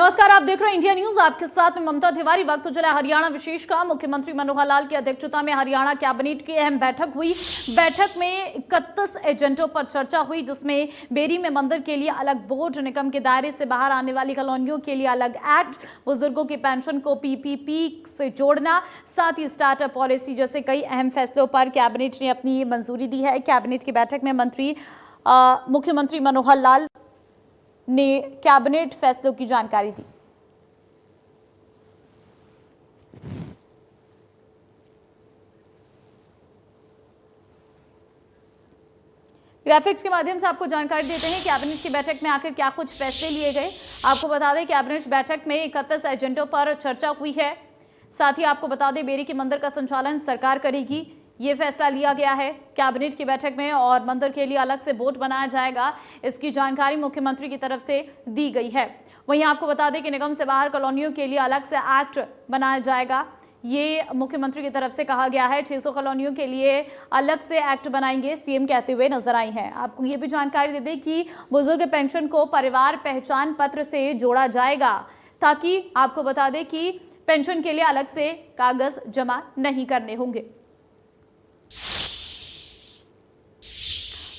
नमस्कार, आप देख रहे हैं इंडिया न्यूज। आपके साथ में ममता तिवारी। वक्त तो चला हरियाणा विशेष का। मुख्यमंत्री मनोहर लाल की अध्यक्षता में हरियाणा कैबिनेट की अहम बैठक हुई। बैठक में 31 एजेंडों पर चर्चा हुई, जिसमें बेरी में मंदिर के लिए अलग बोर्ड, निगम के दायरे से बाहर आने वाली कॉलोनियों के लिए अलग एक्ट, बुजुर्गों की पेंशन को पीपीपी से जोड़ना, साथ ही स्टार्टअप पॉलिसी जैसे कई अहम फैसलों पर कैबिनेट ने अपनी मंजूरी दी है। कैबिनेट की बैठक में मुख्यमंत्री मनोहर लाल ने कैबिनेट फैसलों की जानकारी दी। ग्राफिक्स के माध्यम से आपको जानकारी देते हैं कैबिनेट की बैठक में आखिर क्या कुछ फैसले लिए गए। आपको बता दें कैबिनेट बैठक में 31 एजेंडों पर चर्चा हुई है। साथ ही आपको बता दें बेरी के मंदिर का संचालन सरकार करेगी, ये फैसला लिया गया है कैबिनेट की बैठक में। और मंदिर के लिए अलग से बोर्ड बनाया जाएगा, इसकी जानकारी मुख्यमंत्री की तरफ से दी गई है। वहीं आपको बता दें कि निगम से बाहर कॉलोनियों के लिए अलग से एक्ट बनाया जाएगा, ये मुख्यमंत्री की तरफ से कहा गया है। 600 कॉलोनियों के लिए अलग से एक्ट बनाएंगे, सीएम कहते हुए नजर आई हैं। आपको ये भी जानकारी दे दें कि बुजुर्ग पेंशन को परिवार पहचान पत्र से जोड़ा जाएगा, ताकि आपको बता दें कि पेंशन के लिए अलग से कागज जमा नहीं करने होंगे।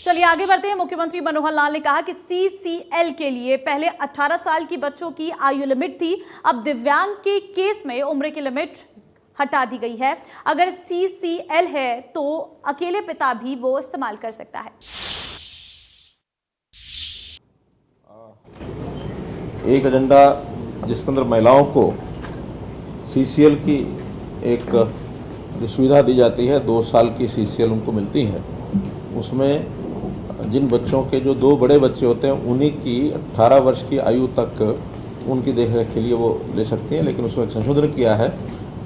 चलिए आगे बढ़ते हैं। मुख्यमंत्री मनोहर लाल ने कहा कि सीसीएल के लिए पहले 18 साल की बच्चों की आयु लिमिट थी, अब दिव्यांग के केस में उम्र की लिमिट हटा दी गई है। अगर सीसीएल है तो अकेले पिता भी वो इस्तेमाल कर सकता है। एक एजेंडा जिसके अंदर महिलाओं को सीसीएल की एक जो सुविधा दी जाती है, 2 साल की सीसीएल उनको मिलती है। उसमें जिन बच्चों के जो 2 बड़े बच्चे होते हैं उन्हीं की 18 वर्ष की आयु तक उनकी देखरेख के लिए वो ले सकती हैं। लेकिन उसमें एक संशोधन किया है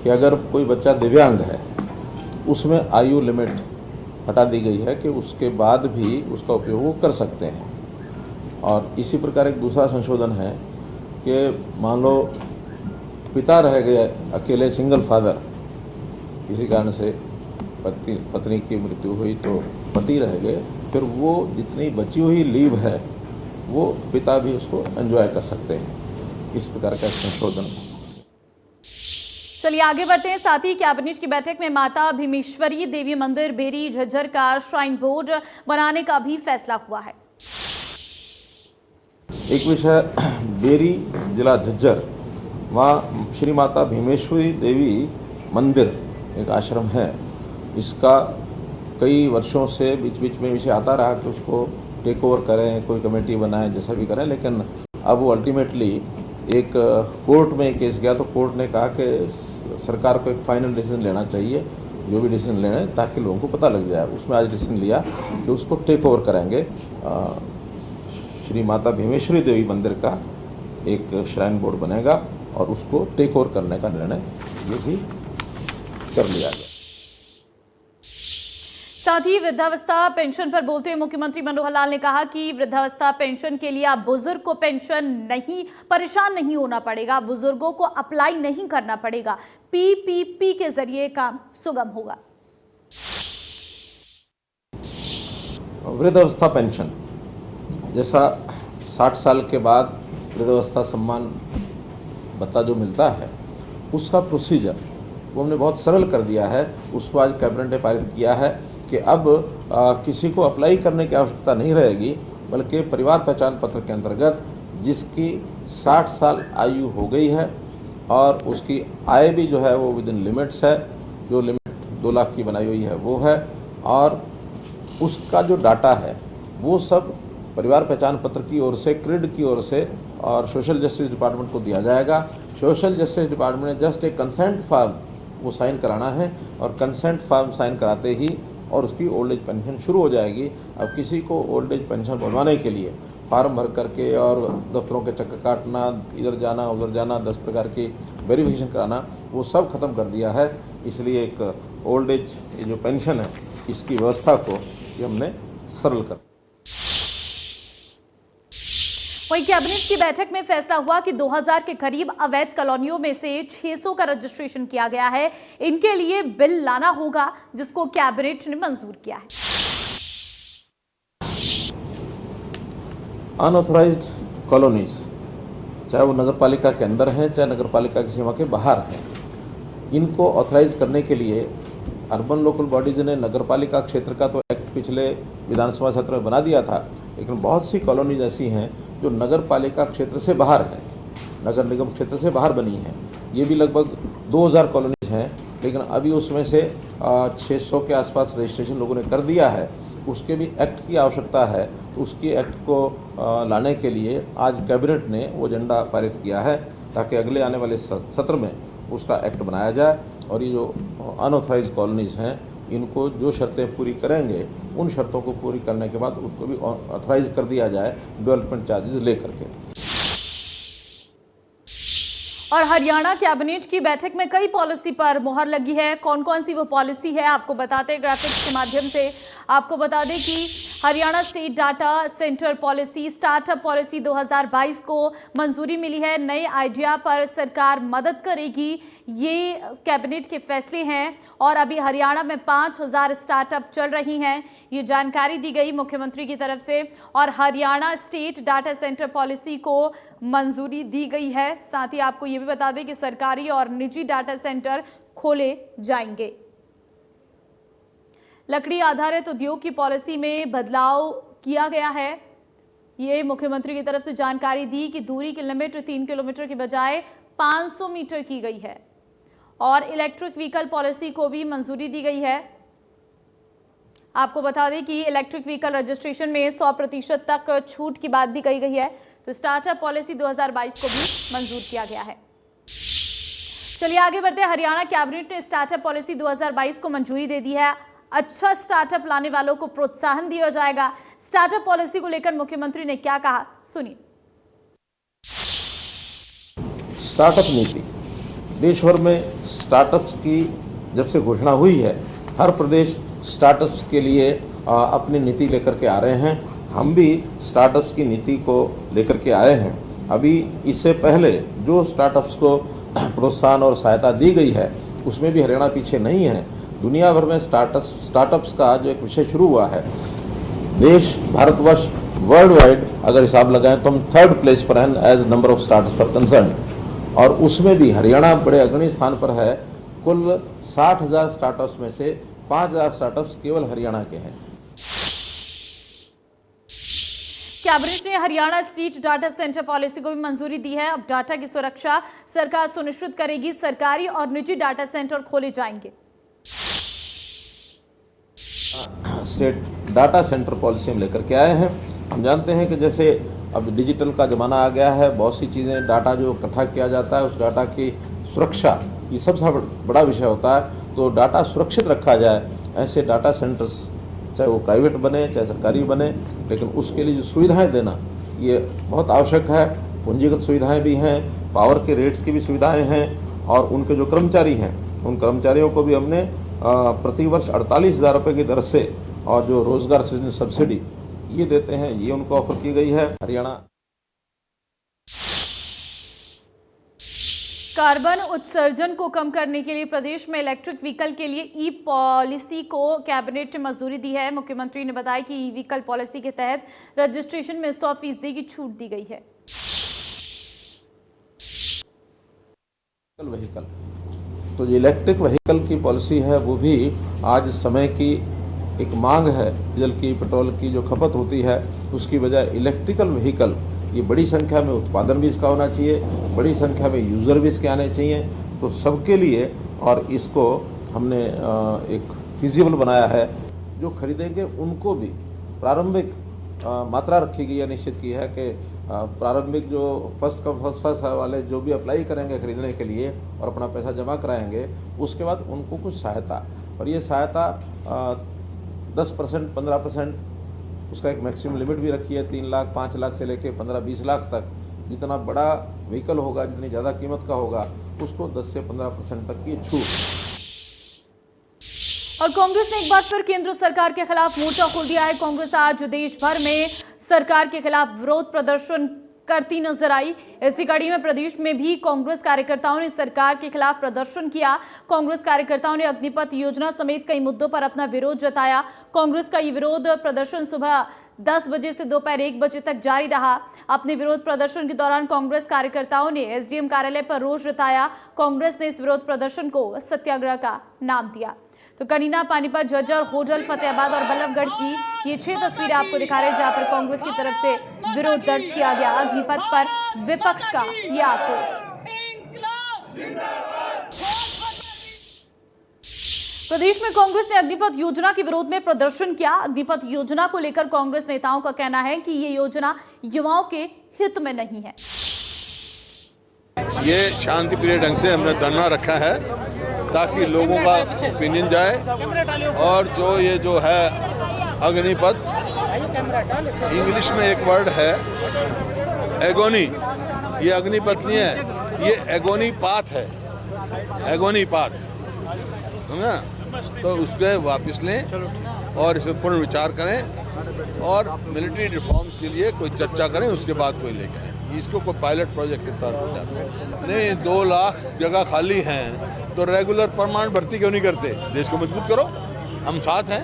कि अगर कोई बच्चा दिव्यांग है तो उसमें आयु लिमिट हटा दी गई है कि उसके बाद भी उसका उपयोग वो कर सकते हैं। और इसी प्रकार एक दूसरा संशोधन है कि मान लो पिता रह गए अकेले, सिंगल फादर, किसी कारण से पत्नी की मृत्यु हुई तो पति रह गए, फिर वो जितनी बची हुई लीव है वो पिता भी उसको एंजॉय कर सकते हैं। इस प्रकार का संशोधन। चलिए आगे बढ़ते हैं। साथ ही कैबिनेट की बैठक में माता भीमेश्वरी देवी मंदिर बेरी झज्जर का श्राइन बोर्ड बनाने का भी फैसला हुआ है। एक विषय बेरी जिला झज्जर, वहाँ श्री माता भीमेश्वरी देवी मंदिर एक आश्रम है। इसका कई वर्षों से बीच बीच में विषय आता रहा कि उसको टेक ओवर करें, कोई कमेटी बनाएं, जैसा भी करें। लेकिन अब वो अल्टीमेटली एक कोर्ट में केस गया तो कोर्ट ने कहा कि सरकार को एक फाइनल डिसीजन लेना चाहिए, जो भी डिसीजन लेना, ताकि लोगों को पता लग जाए। उसमें आज डिसीजन लिया कि उसको टेक ओवर करेंगे। श्री माता भीमेश्वरी देवी मंदिर का एक श्राइन बोर्ड बनेगा और उसको टेक ओवर करने का निर्णय ये भी कर लिया गया। साथ ही वृद्धावस्था पेंशन पर बोलते हुए मुख्यमंत्री मनोहर लाल ने कहा कि वृद्धावस्था पेंशन के लिए अब बुजुर्ग को पेंशन नहीं, परेशान नहीं होना पड़ेगा, बुजुर्गों को अप्लाई नहीं करना पड़ेगा, पीपीपी के जरिए काम सुगम होगा। वृद्धावस्था पेंशन जैसा 60 साल के बाद वृद्धावस्था सम्मान भत्ता जो मिलता है, उसका प्रोसीजर वो हमने बहुत सरल कर दिया है। उसको आज कैबिनेट ने पारित किया है कि अब किसी को अप्लाई करने की आवश्यकता नहीं रहेगी, बल्कि परिवार पहचान पत्र के अंतर्गत जिसकी 60 साल आयु हो गई है और उसकी आय भी जो है वो विद इन लिमिट्स है, जो लिमिट 2 लाख की बनाई हुई है वो है, और उसका जो डाटा है वो सब परिवार पहचान पत्र की ओर से, क्रिड की ओर से और सोशल जस्टिस डिपार्टमेंट को दिया जाएगा। सोशल जस्टिस डिपार्टमेंट ने जस्ट एक कंसेंट फॉर्म वो साइन कराना है और कंसेंट फॉर्म साइन कराते ही और उसकी ओल्ड एज पेंशन शुरू हो जाएगी। अब किसी को ओल्ड एज पेंशन बनवाने के लिए फार्म भर करके और दफ्तरों के चक्कर काटना, इधर जाना उधर जाना, 10 प्रकार की वेरिफिकेशन कराना, वो सब खत्म कर दिया है। इसलिए एक ओल्ड एज जो पेंशन है इसकी व्यवस्था को ये हमने सरल कर। वहीं कैबिनेट की बैठक में फैसला हुआ कि 2000 के करीब अवैध कॉलोनियों में से 600 का रजिस्ट्रेशन किया गया है। इनके लिए बिल लाना होगा, जिसको कैबिनेट ने मंजूर किया है। अनऑथराइज्ड कॉलोनीज चाहे वो नगर पालिका के अंदर हैं चाहे नगर पालिका की सीमा के बाहर हैं, इनको ऑथराइज करने के लिए अर्बन लोकल बॉडीज ने नगर पालिका क्षेत्र का तो एक्ट पिछले विधानसभा सत्र में बना दिया था, लेकिन बहुत सी कॉलोनीज ऐसी हैं जो नगर पालिका क्षेत्र से बाहर हैं, नगर निगम क्षेत्र से बाहर बनी हैं। ये भी लगभग 2000 कॉलोनीज हैं, लेकिन अभी उसमें से 600 के आसपास रजिस्ट्रेशन लोगों ने कर दिया है। उसके भी एक्ट की आवश्यकता है, तो उसकी एक्ट को लाने के लिए आज कैबिनेट ने वो एजेंडा पारित किया है, ताकि अगले आने वाले सत्र में उसका एक्ट बनाया जाए और ये जो अनऑथराइज कॉलोनीज हैं इनको जो शर्तें पूरी करेंगे उन शर्तों को पूरी करने के बाद उनको भी ऑथराइज कर दिया जाए डेवलपमेंट चार्जेस लेकर के। और हरियाणा कैबिनेट की बैठक में कई पॉलिसी पर मुहर लगी है। कौन कौन सी वो पॉलिसी है आपको बताते हैं ग्राफिक्स के माध्यम से। आपको बता दें कि Haryana state data centre policy, startup policy 2022 को मंजूरी मिली है। नए आइडिया पर सरकार मदद करेगी, ये कैबिनेट के फैसले हैं। और अभी हरियाणा में 5000 स्टार्टअप चल रही हैं, ये जानकारी दी गई मुख्यमंत्री की तरफ से। और Haryana state data centre policy को मंजूरी दी गई है। साथ ही आपको ये भी बता दें कि सरकारी और निजी डाटा सेंटर खोले जाएंगे। लकड़ी आधारित उद्योग की पॉलिसी में बदलाव किया गया है, ये मुख्यमंत्री की तरफ से जानकारी दी कि दूरी की लिमिट 3 किलोमीटर की बजाय 500 मीटर की गई है। और इलेक्ट्रिक व्हीकल पॉलिसी को भी मंजूरी दी गई है। आपको बता दें कि इलेक्ट्रिक व्हीकल रजिस्ट्रेशन में 100% तक छूट की बात भी कही गई है। तो स्टार्टअप पॉलिसी 2022 को भी मंजूर किया गया है। चलिए आगे बढ़ते हैं। हरियाणा कैबिनेट ने स्टार्टअप पॉलिसी 2022 को मंजूरी दे दी है। अच्छा स्टार्टअप लाने वालों को प्रोत्साहन दिया जाएगा। स्टार्टअप पॉलिसी को लेकर मुख्यमंत्री ने क्या कहा, सुनिए। स्टार्टअप नीति, देश भर में स्टार्टअप्स की जब से घोषणा हुई है, हर प्रदेश स्टार्टअप्स के लिए अपनी नीति लेकर के आ रहे हैं। हम भी स्टार्टअप्स की नीति को लेकर के आए हैं। अभी इससे पहले जो स्टार्टअप्स को प्रोत्साहन और सहायता दी गई है उसमें भी हरियाणा पीछे नहीं है। दुनिया भर में स्टार्टअप्स का जो एक विषय शुरू हुआ है, देश भारतवर्ष वर्ल्ड वाइड अगर हिसाब लगाएं तो हम 3rd प्लेस पर हैं एज नंबर ऑफ स्टार्टअप्स पर कंसर्न, और उसमें भी हरियाणा बड़े अग्रणी स्थान पर है। कुल 60,000 स्टार्टअप्स में से 5,000 स्टार्टअप्स केवल हरियाणा के हैं। कैबिनेट ने Haryana state data centre policy को भी मंजूरी दी है। अब डाटा की सुरक्षा सरकार सुनिश्चित करेगी। सरकारी और निजी डाटा सेंटर खोले जाएंगे। स्टेट डाटा सेंटर पॉलिसी हम लेकर के आए हैं। हम जानते हैं कि जैसे अब डिजिटल का ज़माना आ गया है, बहुत सी चीज़ें, डाटा जो इकट्ठा किया जाता है उस डाटा की सुरक्षा ये सबसे बड़ा विषय होता है। तो डाटा सुरक्षित रखा जाए, ऐसे डाटा सेंटर्स चाहे वो प्राइवेट बने चाहे सरकारी बने, लेकिन उसके लिए जो सुविधाएं देना ये बहुत आवश्यक है। पूंजीगत सुविधाएं भी हैं, पावर के रेट्स की भी सुविधाएं हैं, और उनके जो कर्मचारी हैं उन कर्मचारियों को भी हमने प्रतिवर्ष 48,000 रुपये की दर से और जो रोजगार सृजन सब्सिडी ये देते हैं, ये उनको ऑफर की गई है। हरियाणा कार्बन उत्सर्जन को कम करने के लिए प्रदेश में इलेक्ट्रिक व्हीकल के लिए ई पॉलिसी को कैबिनेट ने मंजूरी दी है। मुख्यमंत्री ने बताया कि ई व्हीकल पॉलिसी के तहत रजिस्ट्रेशन में 100% की छूट दी गई है। व्हीकल, तो जो इलेक्ट्रिक व्हीकल की पॉलिसी है वो भी आज समय की एक मांग है। डीजल की, पेट्रोल की जो खपत होती है उसकी बजाय इलेक्ट्रिकल व्हीकल, ये बड़ी संख्या में उत्पादन भी इसका होना चाहिए, बड़ी संख्या में यूज़र भी इसके आने चाहिए, तो सबके लिए। और इसको हमने एक फिजिबल बनाया है। जो खरीदेंगे उनको भी प्रारंभिक मात्रा रखी गई है, निश्चित की है कि प्रारंभिक जो फर्स्ट वाले जो भी अप्लाई करेंगे खरीदने के लिए और अपना पैसा जमा कराएंगे, उसके बाद उनको कुछ सहायता, और ये सहायता 10%, 15%, उसका एक मैक्सिमम लिमिट भी रखी है। 3 लाख, 5 लाख से लेके 15-20 लाख तक। जितना बड़ा व्हीकल होगा, जितनी ज़्यादा कीमत का होगा, उसको 10 से 15% तक की छूट। और कांग्रेस ने एक बार फिर केंद्र सरकार के खिलाफ मोर्चा खोल दिया है। कांग्रेस आज देश भर में सरकार के खिलाफ विरोध प्रदर्शन करती नजर आई। इसी कड़ी में प्रदेश में भी कांग्रेस कार्यकर्ताओं ने सरकार के खिलाफ प्रदर्शन किया। कांग्रेस कार्यकर्ताओं ने अग्निपथ योजना समेत कई मुद्दों पर अपना विरोध जताया। कांग्रेस का ये विरोध प्रदर्शन सुबह 10 बजे से दोपहर 1 बजे तक जारी रहा। अपने विरोध प्रदर्शन के दौरान कांग्रेस कार्यकर्ताओं ने एसडीएम कार्यालय पर रोष जताया। कांग्रेस ने इस विरोध प्रदर्शन को सत्याग्रह का नाम दिया। तो कनीना, पानीपत, झज्जर, होडल, फतेहाबाद और बल्लभगढ़ की ये 6 तस्वीरें आपको दिखा रहे हैं जहां पर कांग्रेस की तरफ से विरोध दर्ज किया गया। अग्निपथ पर विपक्ष का यह आक्रोश। प्रदेश में कांग्रेस ने अग्निपथ योजना के विरोध में प्रदर्शन किया। अग्निपथ योजना को लेकर कांग्रेस नेताओं का कहना है कि ये योजना युवाओं के हित में नहीं है। ये शांतिप्रिय ढंग से हमने धरना रखा है ताकि लोगों का ओपिनियन जाए। और जो है अग्निपथ, इंग्लिश में एक वर्ड है एगोनी, ये अग्निपथ नहीं है, ये एगोनी पाथ है, एगोनी पाथ, समझा? तो उसके वापस लें और इस पर पुनर्विचार करें और मिलिट्री रिफॉर्म्स के लिए कोई चर्चा करें, उसके बाद कोई लेके आए। इसको कोई पायलट प्रोजेक्ट के तौर पर जाए नहीं। 2 लाख जगह खाली हैं तो रेगुलर परमानेंट भर्ती क्यों नहीं करते? देश को मजबूत करो, हम साथ हैं।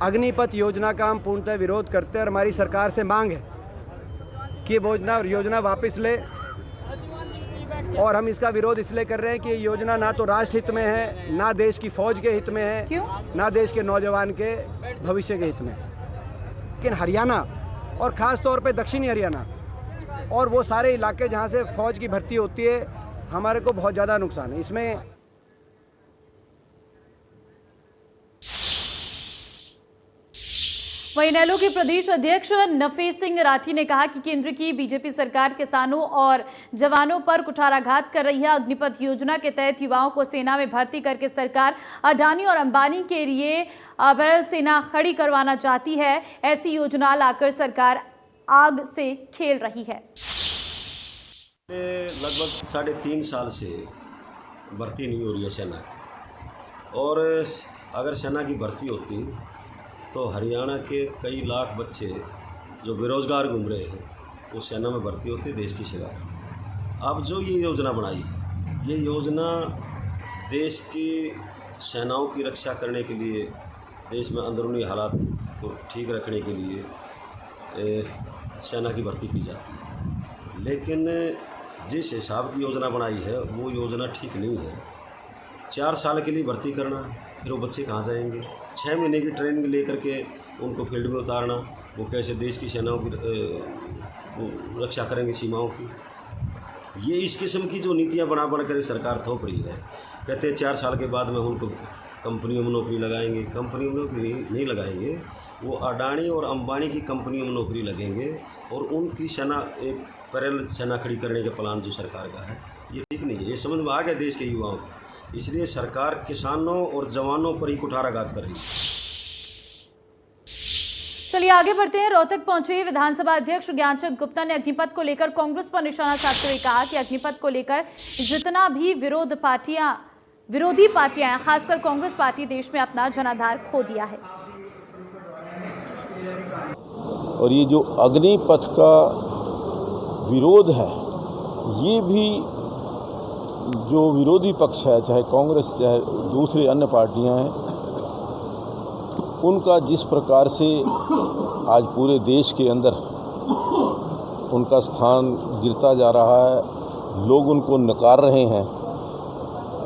अग्निपथ योजना का हम पूर्णतः विरोध करते हैं और हमारी सरकार से मांग है कि योजना वापस ले। और हम इसका विरोध इसलिए कर रहे हैं कि ये योजना ना तो राष्ट्र हित में है, ना देश की फौज के हित में है। क्यों? ना देश के नौजवान के भविष्य के हित में। लेकिन हरियाणा और ख़ास तौर पे दक्षिणी हरियाणा और वो सारे इलाके जहाँ से फौज की भर्ती होती है, हमारे को बहुत ज़्यादा नुकसान है इसमें। वहीं इनेलो के प्रदेश अध्यक्ष नफे सिंह राठी ने कहा कि केंद्र की बीजेपी सरकार किसानों और जवानों पर कुठाराघात कर रही है। अग्निपथ योजना के तहत युवाओं को सेना में भर्ती करके सरकार अडानी और अंबानी के लिए बैरल सेना खड़ी करवाना चाहती है। ऐसी योजना लाकर सरकार आग से खेल रही है। लगभग 3.5 साल से भर्ती नहीं हो रही है सेना, और अगर सेना की भर्ती होती तो हरियाणा के कई लाख बच्चे जो बेरोज़गार घूम रहे हैं वो सेना में भर्ती होते देश की सेवा। अब जो ये योजना बनाई, ये योजना देश की सेनाओं की रक्षा करने के लिए, देश में अंदरूनी हालात को ठीक रखने के लिए सेना की भर्ती की जाती है। लेकिन जिस हिसाब की योजना बनाई है वो योजना ठीक नहीं है। 4 साल के लिए भर्ती करना, फिर वो बच्चे कहाँ जाएंगे? 6 महीने की ट्रेनिंग लेकर के उनको फील्ड में उतारना, वो कैसे देश की सेनाओं की रक्षा करेंगे, सीमाओं की? ये इस किस्म की जो नीतियाँ बना कर सरकार थोप रही है। कहते हैं 4 साल के बाद में उनको कंपनियों में नौकरी लगाएंगे। कंपनियों में नौकरी नहीं लगाएंगे, वो अडानी और अंबानी की कंपनियों में नौकरी लगेंगे और उनकी सेना, एक पैरेलल सेना खड़ी करने का प्लान जो सरकार का है, ये ठीक नहीं है। ये समझ में आ गया देश के युवाओं को, इसलिए सरकार किसानों और जवानों पर ही कुठाराघात कर रही है। चलिए आगे बढ़ते हैं। रोहतक पहुंचे विधानसभा अध्यक्ष ज्ञानचंद गुप्ता ने अग्निपथ को लेकर कांग्रेस पर निशाना साधते हुए कहा कि अग्निपथ को लेकर जितना भी विरोधी पार्टियां हैं, खासकर कांग्रेस पार्टी, देश में अपना जनाधार खो दिया है। और ये जो अग्निपथ का विरोध है, ये भी जो विरोधी पक्ष है, चाहे कांग्रेस चाहे दूसरी अन्य पार्टियां हैं, उनका जिस प्रकार से आज पूरे देश के अंदर उनका स्थान गिरता जा रहा है, लोग उनको नकार रहे हैं,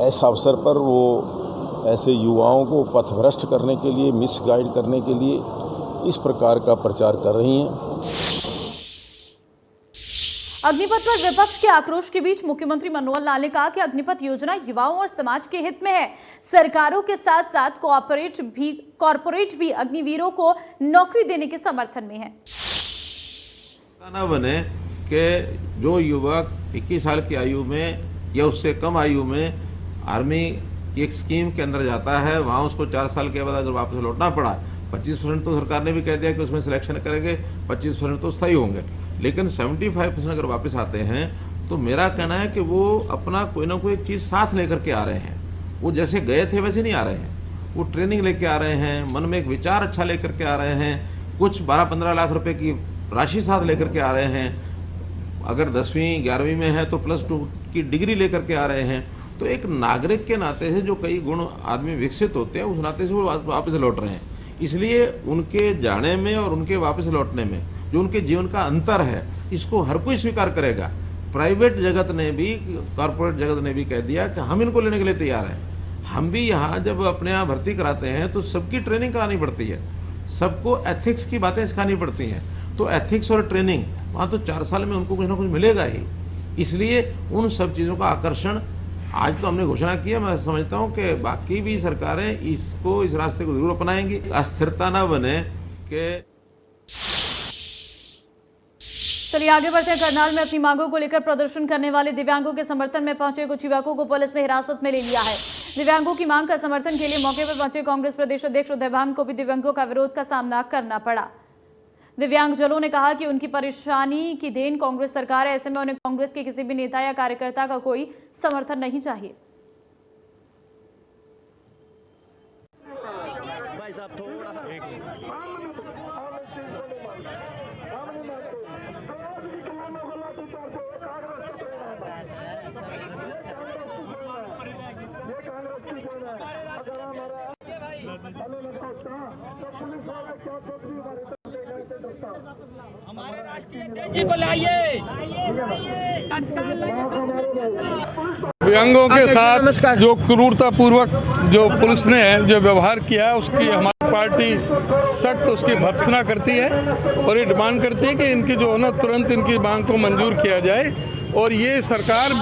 ऐसे अवसर पर वो ऐसे युवाओं को पथभ्रष्ट करने के लिए, मिसगाइड करने के लिए इस प्रकार का प्रचार कर रही हैं। अग्निपथ पर विपक्ष के आक्रोश के बीच मुख्यमंत्री मनोहर लाल ने कहा कि अग्निपथ योजना युवाओं और समाज के हित में है। सरकारों के साथ साथ कॉरपोरेट भी अग्निवीरों को नौकरी देने के समर्थन में है। ना बने कि जो युवक 21 साल की आयु में या उससे कम आयु में आर्मी की एक स्कीम के अंदर जाता है, वहाँ उसको 4 साल के बाद अगर वापस लौटना पड़ा, 25% तो सरकार ने भी कह दिया कि उसमें सिलेक्शन करेंगे, 25% तो सही होंगे, लेकिन 75% अगर वापस आते हैं तो मेरा कहना है कि वो अपना कोई ना कोई चीज़ साथ लेकर के आ रहे हैं। वो जैसे गए थे वैसे नहीं आ रहे हैं, वो ट्रेनिंग लेके आ रहे हैं, मन में एक विचार अच्छा लेकर के आ रहे हैं, कुछ 12-15 लाख रुपए की राशि साथ लेकर के आ रहे हैं, अगर 10वीं 11वीं में है तो +2 की डिग्री लेकर के आ रहे हैं। तो एक नागरिक के नाते से जो कई गुण आदमी विकसित होते हैं, उस नाते से वो वापस लौट रहे हैं। इसलिए उनके जाने में और उनके वापस लौटने में जो उनके जीवन का अंतर है, इसको हर कोई स्वीकार करेगा। प्राइवेट जगत ने भी, कॉर्पोरेट जगत ने भी कह दिया कि हम इनको लेने के लिए तैयार हैं। हम भी यहाँ जब अपने यहाँ भर्ती कराते हैं तो सबकी ट्रेनिंग करानी पड़ती है, सबको एथिक्स की बातें सिखानी पड़ती हैं। तो एथिक्स और ट्रेनिंग वहाँ तो 4 साल में उनको कुछ ना कुछ मिलेगा ही। इसलिए उन सब चीज़ों का आकर्षण आज तो हमने घोषणा की है। मैं समझता हूँ कि बाकी भी सरकारें इसको, इस रास्ते को जरूर अपनाएंगी। अस्थिरता ना बने कि चलिए आगे बढ़ते हैं। करनाल में अपनी मांगों को लेकर प्रदर्शन करने वाले दिव्यांगों के समर्थन में पहुंचे कुछ युवकों को पुलिस ने हिरासत में ले लिया है। दिव्यांगों की मांग का समर्थन के लिए मौके पर पहुंचे कांग्रेस प्रदेश अध्यक्ष देवांग को भी दिव्यांगों का विरोध का सामना करना पड़ा। दिव्यांगजनों ने कहा कि उनकी परेशानी की देन कांग्रेस सरकार है, ऐसे में उन्हें कांग्रेस के किसी भी नेता या कार्यकर्ता का कोई समर्थन नहीं चाहिए। हमारे राष्ट्रीय अध्यक्ष जी को लाइए, तत्काल दिव्यांगों के साथ जो क्रूरतापूर्वक जो पुलिस ने जो व्यवहार किया है, उसकी हमारी पार्टी सख्त उसकी भर्त्सना करती है और ये डिमांड करती है कि इनकी जो है ना तुरंत इनकी मांग को मंजूर किया जाए। और ये सरकार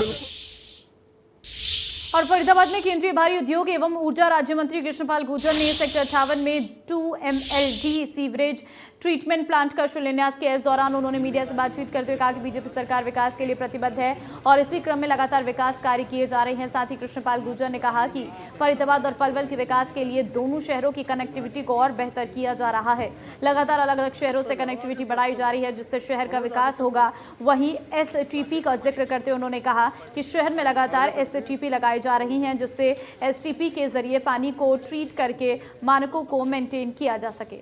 और फरीदाबाद में केंद्रीय भारी उद्योग एवं ऊर्जा राज्य मंत्री कृष्णपाल गुर्जर ने सेक्टर 58 में 2 MLD सीवरेज ट्रीटमेंट प्लांट का शिलान्यास किया। इस दौरान उन्होंने मीडिया से बातचीत करते हुए कहा कि बीजेपी सरकार विकास के लिए प्रतिबद्ध है और इसी क्रम में लगातार विकास कार्य किए जा रहे हैं। साथ ही कृष्णपाल गुर्जर ने कहा कि फरीदाबाद और पलवल के विकास के लिए दोनों शहरों की कनेक्टिविटी को और बेहतर किया जा रहा है। लगातार अलग अलग शहरों से कनेक्टिविटी बढ़ाई जा रही है, जिससे शहर का विकास होगा। वहीं STP का जिक्र करते हुए उन्होंने कहा कि शहर में लगातार STP लगाई जा रही हैं, जिससे STP के जरिए पानी को ट्रीट करके मानकों को मेंटेन किया जा सके।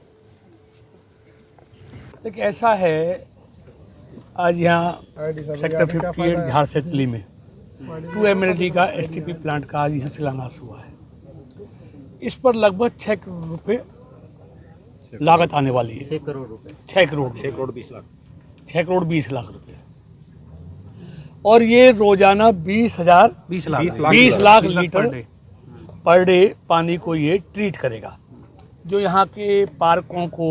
एक ऐसा है, आज यहाँ सेक्टर 58 झारसेतली में 2 MLD का STP प्लांट का आज यहाँ शिलान्यास हुआ है। इस पर लगभग 6 करोड़ रुपए लागत आने वाली है। 6 करोड़ 20 लाख रुपए। और ये रोजाना 20 लाख लीटर पर डे पानी को ये ट्रीट करेगा, जो यहाँ के पार्कों को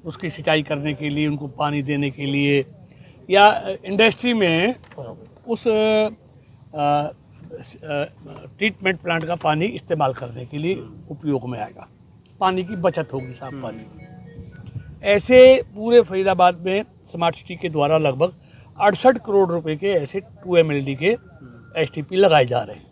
उसकी सिंचाई करने के लिए, उनको पानी देने के लिए, या इंडस्ट्री में उस ट्रीटमेंट प्लांट का पानी इस्तेमाल करने के लिए उपयोग में आएगा। पानी की बचत होगी, साफ पानी। ऐसे पूरे फरीदाबाद में स्मार्ट सिटी के द्वारा लगभग 68 करोड़ रुपए के ऐसे 2 MLD के STP लगाए जा रहे हैं।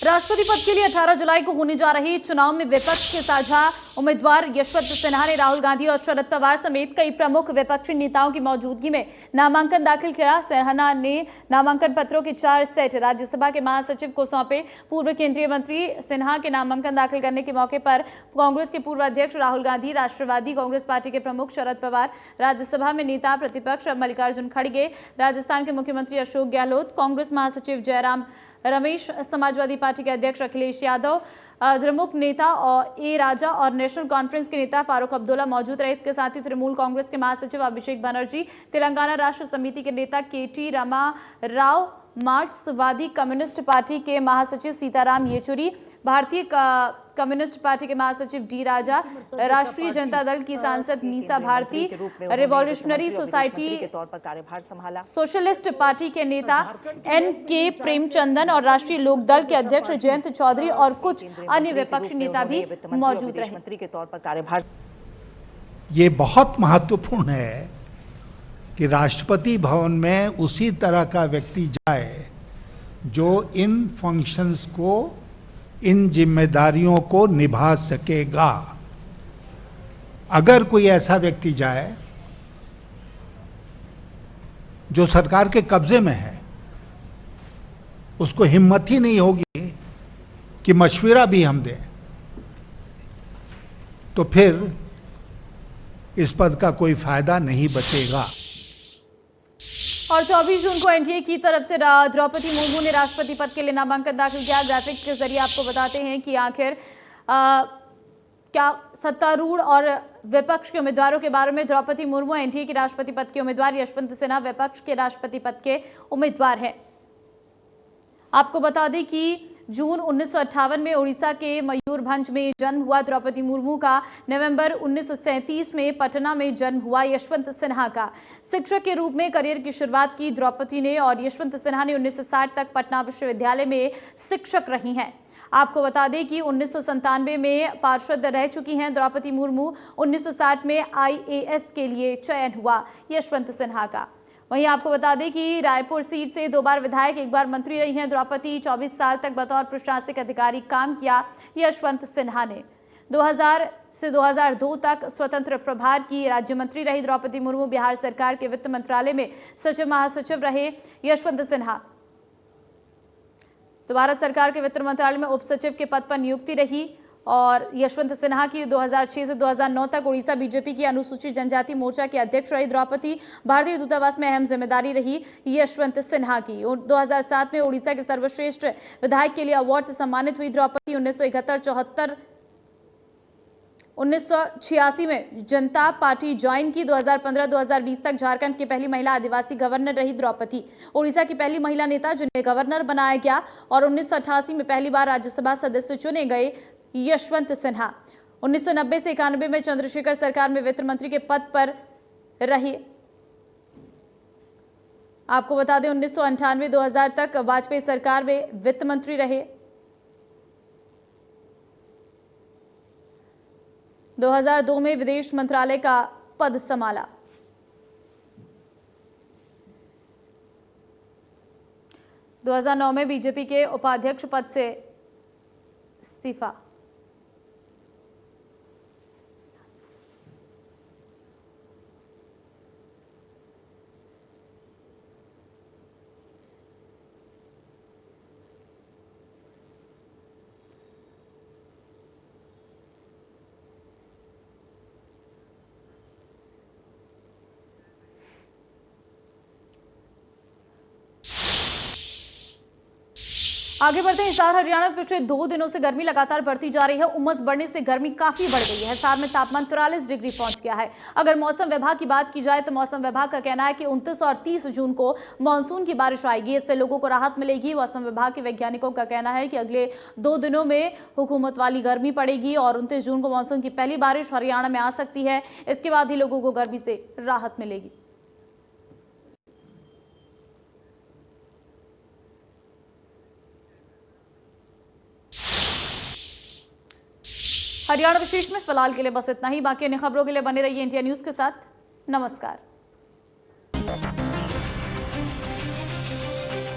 राष्ट्रपति पद के लिए 18 जुलाई को होने जा रहे चुनाव में विपक्ष के साझा उम्मीदवार यशवंत सिन्हा ने राहुल गांधी और शरद पवार समेत कई प्रमुख विपक्षी नेताओं की मौजूदगी में नामांकन दाखिल किया। सिन्हा ने नामांकन पत्रों के 4 सेट राज्यसभा के महासचिव को सौंपे। पूर्व केंद्रीय मंत्री सिन्हा के नामांकन दाखिल करने के मौके पर कांग्रेस के पूर्व अध्यक्ष राहुल गांधी, राष्ट्रवादी कांग्रेस पार्टी के प्रमुख शरद पवार, राज्यसभा में नेता प्रतिपक्ष मल्लिकार्जुन खड़गे, राजस्थान के मुख्यमंत्री अशोक गहलोत, कांग्रेस महासचिव जयराम रमेश, समाजवादी पार्टी के अध्यक्ष अखिलेश यादव, द्रमुक नेता और ए राजा और नेशनल कॉन्फ्रेंस के नेता फारूक अब्दुल्ला मौजूद रहे। इसके साथ ही तृणमूल कांग्रेस के महासचिव अभिषेक बनर्जी, तेलंगाना राष्ट्र समिति के नेता KT रमा राव, मार्क्सवादी कम्युनिस्ट पार्टी के महासचिव सीताराम येचुरी, भारतीय कम्युनिस्ट पार्टी के महासचिव D राजा, राष्ट्रीय जनता दल की सांसद Misa Bharti, revolutionary society socialist party के नेता NK प्रेमचंदन और राष्ट्रीय लोक दल के अध्यक्ष जयंत चौधरी और कुछ अन्य विपक्षी नेता भी मौजूद रहे। ये बहुत महत्वपूर्ण है कि राष्ट्रपति भवन में उसी तरह का व्यक्ति जाए जो इन फंक्शंस को, इन जिम्मेदारियों को निभा सकेगा। अगर कोई ऐसा व्यक्ति जाए जो सरकार के कब्जे में है, उसको हिम्मत ही नहीं होगी कि मशवरा भी हम दें, तो फिर इस पद का कोई फायदा नहीं बचेगा। और 24 जून को एनडीए की तरफ से द्रौपदी मुर्मू ने राष्ट्रपति पद के लिए नामांकन दाखिल किया। ग्राफिक्स के जरिए आपको बताते हैं कि आखिर क्या सत्तारूढ़ और विपक्ष के उम्मीदवारों के बारे में। द्रौपदी मुर्मू एनडीए के राष्ट्रपति पद के उम्मीदवार, यशवंत सिन्हा विपक्ष के राष्ट्रपति पद के उम्मीदवार हैं। आपको बता दें कि जून 1958 में उड़ीसा के मयूरभंज में जन्म हुआ द्रौपदी मुर्मू का। नवंबर 1937 में पटना में जन्म हुआ यशवंत सिन्हा का। शिक्षक के रूप में करियर की शुरुआत की द्रौपदी ने और यशवंत सिन्हा ने 1960 तक पटना विश्वविद्यालय में शिक्षक रही हैं। आपको बता दें कि 1997 में पार्षद रह चुकी हैं द्रौपदी मुर्मू। 1960 में आईएएस के लिए चयन हुआ यशवंत सिन्हा का। वहीं आपको बता दें कि रायपुर सीट से 2 बार विधायक, 1 बार मंत्री रही हैं द्रौपदी। 24 साल तक बतौर प्रशासनिक अधिकारी काम किया यशवंत सिन्हा ने। 2000 से 2002 तक स्वतंत्र प्रभार की राज्य मंत्री रही द्रौपदी मुर्मू। बिहार सरकार के वित्त मंत्रालय में सचिव महासचिव रहे यशवंत सिन्हा। तो भारत सरकार के वित्त मंत्रालय में उप सचिव के पद पर नियुक्ति रही। और यशवंत सिन्हा की 2006 से 2009 तक उड़ीसा बीजेपी की अनुसूचित जनजाति मोर्चा के अध्यक्ष रही द्रौपदी। भारतीय दूतावास में अहम जिम्मेदारी रही यशवंत सिन्हा की। 2007 में उड़ीसा के सर्वश्रेष्ठ विधायक के लिए अवार्ड से सम्मानित हुई द्रौपदी। 1986 में जनता पार्टी ज्वाइन की। 2015-2020 तक झारखंड की पहली महिला आदिवासी गवर्नर रही द्रौपदी। उड़ीसा की पहली महिला नेता जिन्हें गवर्नर बनाया गया। और 1988 में पहली बार राज्यसभा सदस्य चुने गए यशवंत सिन्हा। 1990 से 91 में चंद्रशेखर सरकार में वित्त मंत्री के पद पर रही। आपको बता दें 1998-2000 तक वाजपेयी सरकार में वित्त मंत्री रहे। 2002 में विदेश मंत्रालय का पद संभाला। 2009 में बीजेपी के उपाध्यक्ष पद से इस्तीफा। आगे बढ़ते हैं। हिसार हरियाणा में पिछले 2 दिनों से गर्मी लगातार बढ़ती जा रही है। उमस बढ़ने से गर्मी काफी बढ़ गई है। हिसार में तापमान 43 डिग्री पहुंच गया है। अगर मौसम विभाग की बात की जाए तो मौसम विभाग का कहना है कि 29 और 30 जून को मानसून की बारिश आएगी। इससे लोगों को राहत मिलेगी। मौसम विभाग के वैज्ञानिकों का कहना है कि अगले 2 दिनों में हुकूमत वाली गर्मी पड़ेगी और 29 जून को मानसून की पहली बारिश हरियाणा में आ सकती है। इसके बाद ही लोगों को गर्मी से राहत मिलेगी। हरियाणा विशेष में फिलहाल के लिए बस इतना ही। बाकी अन्य खबरों के लिए बने रहिए इंडिया न्यूज के साथ। नमस्कार।